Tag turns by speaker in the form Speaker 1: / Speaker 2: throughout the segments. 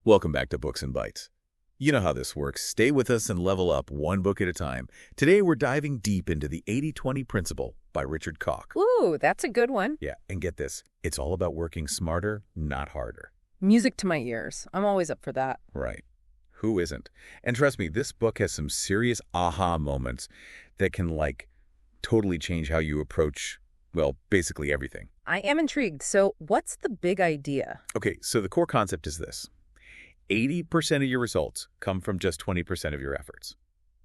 Speaker 1: Welcome back to Books and Bytes. You know how this works. Stay with us and level up one book at a time. Today, we're diving deep into the 80-20 Principle by Richard Koch.
Speaker 2: Ooh, that's a good one.
Speaker 1: Yeah, and get this. It's all about working smarter, not harder.
Speaker 2: Music to my ears. I'm always up for that.
Speaker 1: Right. Who isn't? And trust me, this book has some serious aha moments that can, totally change how you approach, well, basically everything.
Speaker 2: I am intrigued. So what's the big idea?
Speaker 1: Okay, so the core concept is this. 80% of your results come from just 20% of your efforts.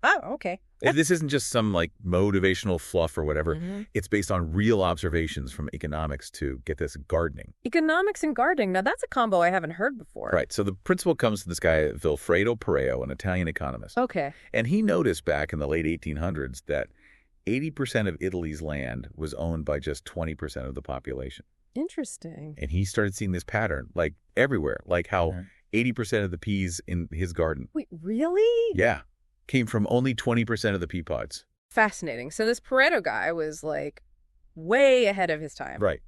Speaker 2: Oh, okay.
Speaker 1: This isn't just some motivational fluff or whatever.
Speaker 2: Mm-hmm.
Speaker 1: It's based on real observations from economics to, get this, gardening.
Speaker 2: Economics and gardening. Now, that's a combo I haven't heard before.
Speaker 1: Right. So the principle comes from this guy, Vilfredo Pareto, an Italian economist.
Speaker 2: Okay.
Speaker 1: And he noticed back in the late 1800s that 80% of Italy's land was owned by just 20% of the population.
Speaker 2: Interesting.
Speaker 1: And he started seeing this pattern, everywhere, how 80% of the peas in his garden.
Speaker 2: Wait, really?
Speaker 1: Yeah. Came from only 20% of the pea pods.
Speaker 2: Fascinating. So this Pareto guy was way ahead of his time.
Speaker 1: Right.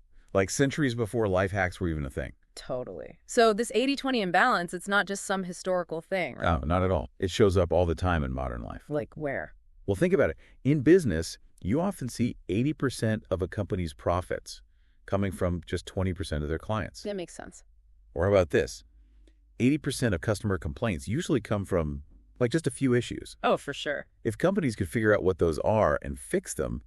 Speaker 1: Centuries before life hacks were even a thing.
Speaker 2: Totally. So this 80-20 imbalance, it's not just some historical thing, right?
Speaker 1: No, not at all. It shows up all the time in modern life.
Speaker 2: Like where?
Speaker 1: Well, think about it. In business, you often see 80% of a company's profits coming from just 20% of their clients.
Speaker 2: That makes sense.
Speaker 1: Or how about this? 80% of customer complaints usually come from, just a few issues.
Speaker 2: Oh, for sure.
Speaker 1: If companies could figure out what those are and fix them,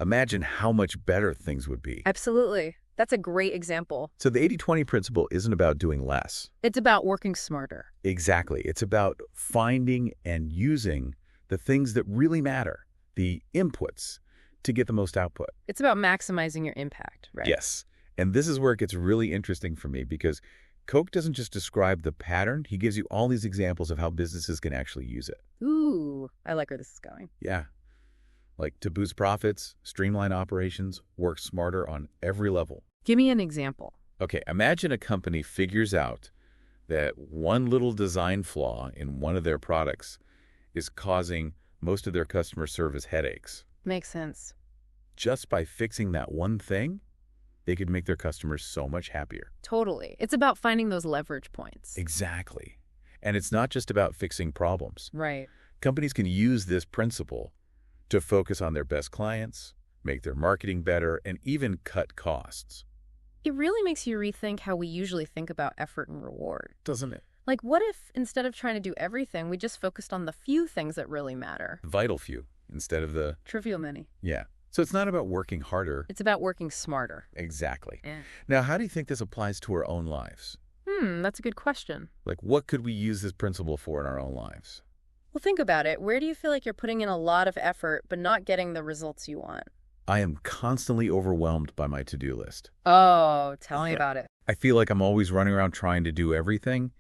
Speaker 1: imagine how much better things would be.
Speaker 2: Absolutely. That's a great example.
Speaker 1: So the 80-20 principle isn't about doing less.
Speaker 2: It's about working smarter.
Speaker 1: Exactly. It's about finding and using the things that really matter, the inputs, to get the most output.
Speaker 2: It's about maximizing your impact, right?
Speaker 1: Yes. And this is where it gets really interesting for me because Koch doesn't just describe the pattern. He gives you all these examples of how businesses can actually use it.
Speaker 2: Ooh, I like where this is going.
Speaker 1: Yeah. To boost profits, streamline operations, work smarter on every level.
Speaker 2: Give me an example.
Speaker 1: Okay, imagine a company figures out that one little design flaw in one of their products is causing most of their customer service headaches.
Speaker 2: Makes sense.
Speaker 1: Just by fixing that one thing, they could make their customers so much happier.
Speaker 2: Totally. It's about finding those leverage points.
Speaker 1: Exactly. And it's not just about fixing problems.
Speaker 2: Right.
Speaker 1: Companies can use this principle to focus on their best clients, make their marketing better, and even cut costs.
Speaker 2: It really makes you rethink how we usually think about effort and reward.
Speaker 1: Doesn't it?
Speaker 2: What if instead of trying to do everything, we just focused on the few things that really matter?
Speaker 1: Vital few instead of the
Speaker 2: trivial many.
Speaker 1: Yeah. So it's not about working harder.
Speaker 2: It's about working smarter.
Speaker 1: Exactly.
Speaker 2: Yeah.
Speaker 1: Now, how do you think this applies to our own lives?
Speaker 2: That's a good question.
Speaker 1: What could we use this principle for in our own lives?
Speaker 2: Well, think about it. Where do you feel like you're putting in a lot of effort but not getting the results you want?
Speaker 1: I am constantly overwhelmed by my to-do list.
Speaker 2: Oh, tell me about it.
Speaker 1: I feel like I'm always running around trying to do everything,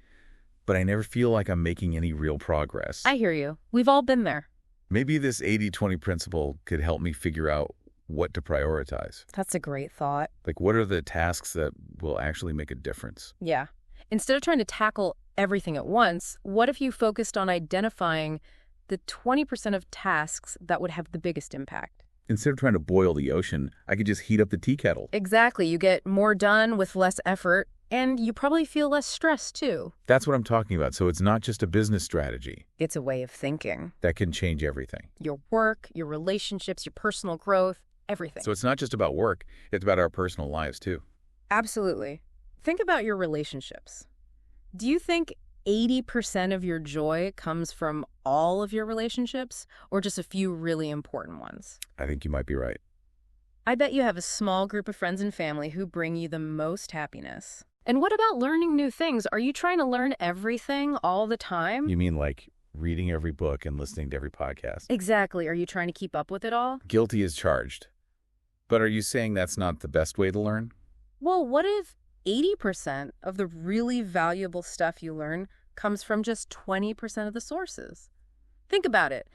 Speaker 1: but I never feel like I'm making any real progress.
Speaker 2: I hear you. We've all been there.
Speaker 1: Maybe this 80-20 principle could help me figure out what to prioritize.
Speaker 2: That's a great thought.
Speaker 1: What are the tasks that will actually make a difference?
Speaker 2: Yeah. Instead of trying to tackle everything at once, what if you focused on identifying the 20% of tasks that would have the biggest impact?
Speaker 1: Instead of trying to boil the ocean, I could just heat up the tea kettle.
Speaker 2: Exactly. You get more done with less effort, and you probably feel less stressed, too.
Speaker 1: That's what I'm talking about. So it's not just a business strategy.
Speaker 2: It's a way of thinking.
Speaker 1: That can change everything.
Speaker 2: Your work, your relationships, your personal growth, everything.
Speaker 1: So it's not just about work. It's about our personal lives, too.
Speaker 2: Absolutely. Think about your relationships. Do you think 80% of your joy comes from all of your relationships, or just a few really important ones?
Speaker 1: I think you might be right.
Speaker 2: I bet you have a small group of friends and family who bring you the most happiness. And what about learning new things? Are you trying to learn everything all the time?
Speaker 1: You mean reading every book and listening to every podcast?
Speaker 2: Exactly. Are you trying to keep up with it all?
Speaker 1: Guilty as charged. But are you saying that's not the best way to learn?
Speaker 2: Well, what if 80% of the really valuable stuff you learn comes from just 20% of the sources? Think about it.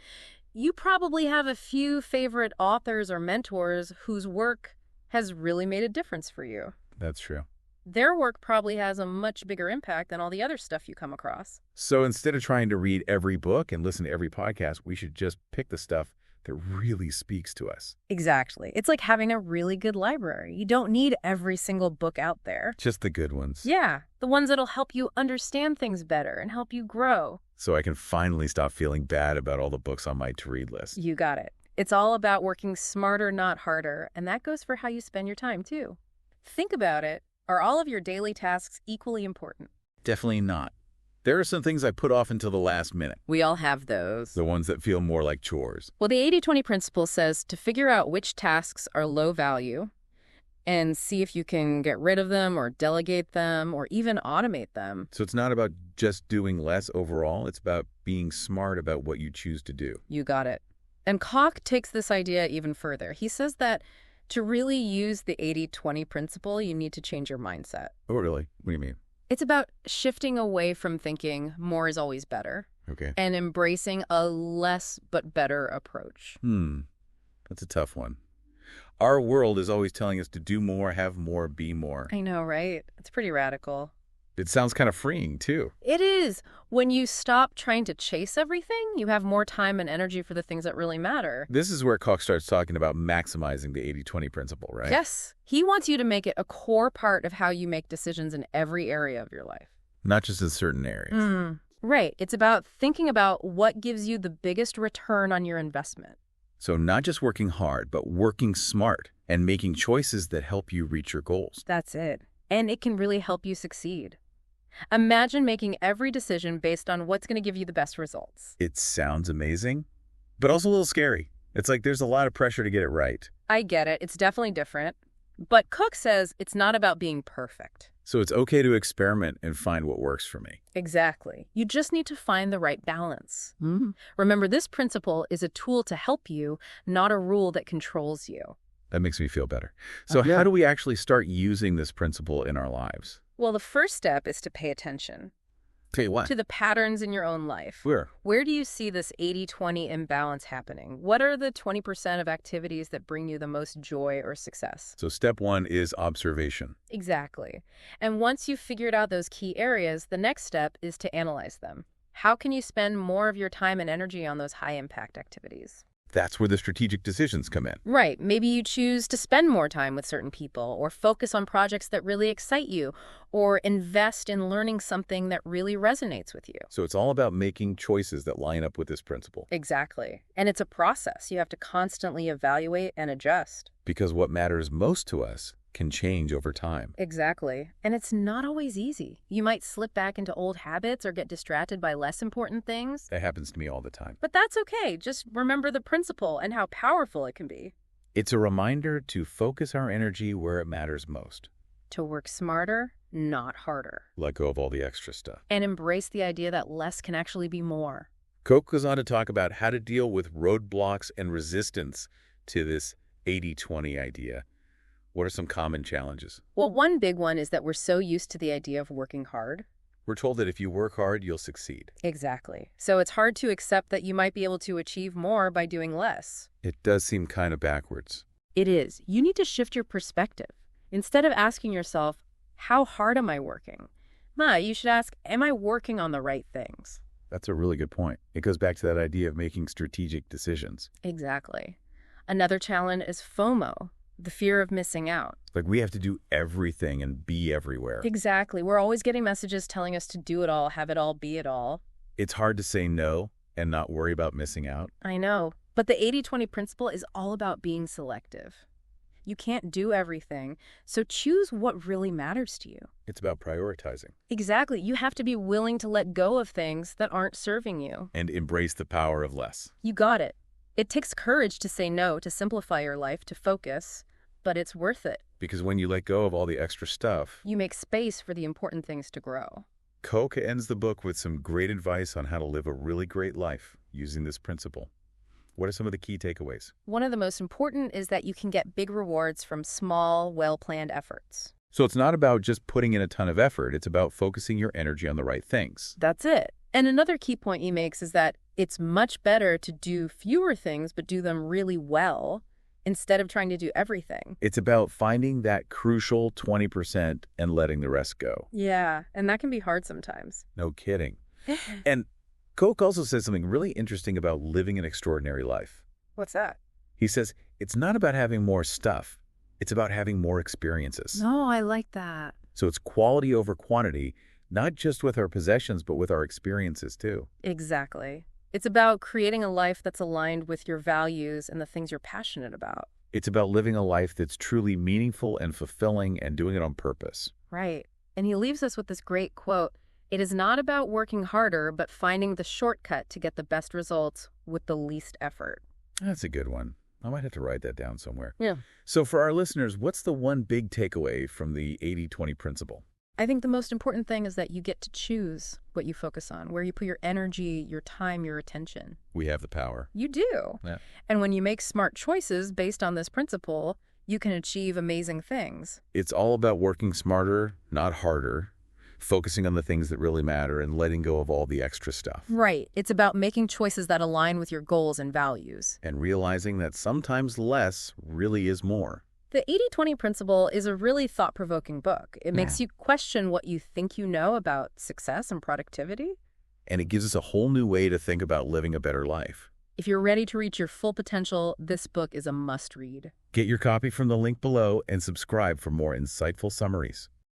Speaker 2: You probably have a few favorite authors or mentors whose work has really made a difference for you.
Speaker 1: That's true.
Speaker 2: Their work probably has a much bigger impact than all the other stuff you come across.
Speaker 1: So instead of trying to read every book and listen to every podcast, we should just pick the stuff that really speaks to us.
Speaker 2: Exactly. It's like having a really good library. You don't need every single book out there.
Speaker 1: Just the good ones.
Speaker 2: Yeah, the ones that'll help you understand things better and help you grow.
Speaker 1: So I can finally stop feeling bad about all the books on my to-read list.
Speaker 2: You got it. It's all about working smarter, not harder, and that goes for how you spend your time, too. Think about it. Are all of your daily tasks equally important?
Speaker 1: Definitely not. There are some things I put off until the last minute.
Speaker 2: We all have those.
Speaker 1: The ones that feel more like chores.
Speaker 2: Well, the 80-20 principle says to figure out which tasks are low value and see if you can get rid of them or delegate them or even automate them.
Speaker 1: So it's not about just doing less overall. It's about being smart about what you choose to do.
Speaker 2: You got it. And Koch takes this idea even further. He says that to really use the 80-20 principle, you need to change your mindset.
Speaker 1: Oh, really? What do you mean?
Speaker 2: It's about shifting away from thinking more is always better
Speaker 1: Okay.
Speaker 2: and embracing a less but better approach.
Speaker 1: That's a tough one. Our world is always telling us to do more, have more, be more.
Speaker 2: I know, right? It's pretty radical.
Speaker 1: It sounds kind of freeing, too.
Speaker 2: It is. When you stop trying to chase everything, you have more time and energy for the things that really matter.
Speaker 1: This is where Koch starts talking about maximizing the 80-20 principle, right?
Speaker 2: Yes. He wants you to make it a core part of how you make decisions in every area of your life.
Speaker 1: Not just in certain areas.
Speaker 2: Right. It's about thinking about what gives you the biggest return on your investment.
Speaker 1: So not just working hard, but working smart and making choices that help you reach your goals.
Speaker 2: That's it. And it can really help you succeed. Imagine making every decision based on what's going to give you the best results.
Speaker 1: It sounds amazing, but also a little scary. It's like there's a lot of pressure to get it right.
Speaker 2: I get it. It's definitely different. But Koch says it's not about being perfect.
Speaker 1: So it's okay to experiment and find what works for me.
Speaker 2: Exactly. You just need to find the right balance. Remember, this principle is a tool to help you, not a rule that controls you.
Speaker 1: That makes me feel better. So how do we actually start using this principle in our lives?
Speaker 2: Well, the first step is to pay attention
Speaker 1: Tell you what.
Speaker 2: to the patterns in your own life. Where do you see this 80-20 imbalance happening? What are the 20% of activities that bring you the most joy or success?
Speaker 1: So step one is observation.
Speaker 2: Exactly. And once you've figured out those key areas, the next step is to analyze them. How can you spend more of your time and energy on those high-impact activities?
Speaker 1: That's where the strategic decisions come in.
Speaker 2: Right. Maybe you choose to spend more time with certain people or focus on projects that really excite you or invest in learning something that really resonates with you.
Speaker 1: So it's all about making choices that line up with this principle.
Speaker 2: Exactly. And it's a process. You have to constantly evaluate and adjust.
Speaker 1: Because what matters most to us can change over time.
Speaker 2: Exactly. And it's not always easy. You might slip back into old habits or get distracted by less important things.
Speaker 1: That happens to me all the time.
Speaker 2: But that's okay. Just remember the principle and how powerful it can be.
Speaker 1: It's a reminder to focus our energy where it matters most.
Speaker 2: To work smarter, not harder.
Speaker 1: Let go of all the extra stuff.
Speaker 2: And embrace the idea that less can actually be more.
Speaker 1: Koch goes on to talk about how to deal with roadblocks and resistance to this 80-20 idea. What are some common challenges?
Speaker 2: Well, one big one is that we're so used to the idea of working hard.
Speaker 1: We're told that if you work hard, you'll succeed.
Speaker 2: Exactly. So it's hard to accept that you might be able to achieve more by doing less.
Speaker 1: It does seem kind of backwards.
Speaker 2: It is. You need to shift your perspective. Instead of asking yourself, how hard am I working? You should ask, am I working on the right things?
Speaker 1: That's a really good point. It goes back to that idea of making strategic decisions.
Speaker 2: Exactly. Another challenge is FOMO. The fear of missing out.
Speaker 1: Like we have to do everything and be everywhere.
Speaker 2: Exactly. We're always getting messages telling us to do it all, have it all, be it all.
Speaker 1: It's hard to say no and not worry about missing out.
Speaker 2: I know. But the 80-20 principle is all about being selective. You can't do everything, so choose what really matters to you.
Speaker 1: It's about prioritizing.
Speaker 2: Exactly. You have to be willing to let go of things that aren't serving you.
Speaker 1: And embrace the power of less.
Speaker 2: You got it. It takes courage to say no, to simplify your life, to focus. But it's worth it.
Speaker 1: Because when you let go of all the extra stuff,
Speaker 2: you make space for the important things to grow.
Speaker 1: Koch ends the book with some great advice on how to live a really great life using this principle. What are some of the key takeaways?
Speaker 2: One of the most important is that you can get big rewards from small, well-planned efforts.
Speaker 1: So it's not about just putting in a ton of effort. It's about focusing your energy on the right things.
Speaker 2: That's it. And another key point he makes is that it's much better to do fewer things but do them really well instead of trying to do everything.
Speaker 1: It's about finding that crucial 20% and letting the rest go.
Speaker 2: Yeah, and that can be hard sometimes.
Speaker 1: No kidding. And Koch also says something really interesting about living an extraordinary life.
Speaker 2: What's that?
Speaker 1: He says, it's not about having more stuff. It's about having more experiences.
Speaker 2: No, I like that.
Speaker 1: So it's quality over quantity, not just with our possessions, but with our experiences too.
Speaker 2: Exactly. It's about creating a life that's aligned with your values and the things you're passionate about.
Speaker 1: It's about living a life that's truly meaningful and fulfilling and doing it on purpose.
Speaker 2: Right. And he leaves us with this great quote: "It is not about working harder, but finding the shortcut to get the best results with the least effort."
Speaker 1: That's a good one. I might have to write that down somewhere.
Speaker 2: Yeah.
Speaker 1: So for our listeners, what's the one big takeaway from the 80-20 principle?
Speaker 2: I think the most important thing is that you get to choose what you focus on, where you put your energy, your time, your attention.
Speaker 1: We have the power.
Speaker 2: You do.
Speaker 1: Yeah.
Speaker 2: And when you make smart choices based on this principle, you can achieve amazing things.
Speaker 1: It's all about working smarter, not harder, focusing on the things that really matter and letting go of all the extra stuff.
Speaker 2: Right. It's about making choices that align with your goals and values.
Speaker 1: And realizing that sometimes less really is more.
Speaker 2: The 80-20 principle is a really thought-provoking book. It makes you question what you think you know about success and productivity.
Speaker 1: And it gives us a whole new way to think about living a better life.
Speaker 2: If you're ready to reach your full potential, this book is a must-read.
Speaker 1: Get your copy from the link below and subscribe for more insightful summaries.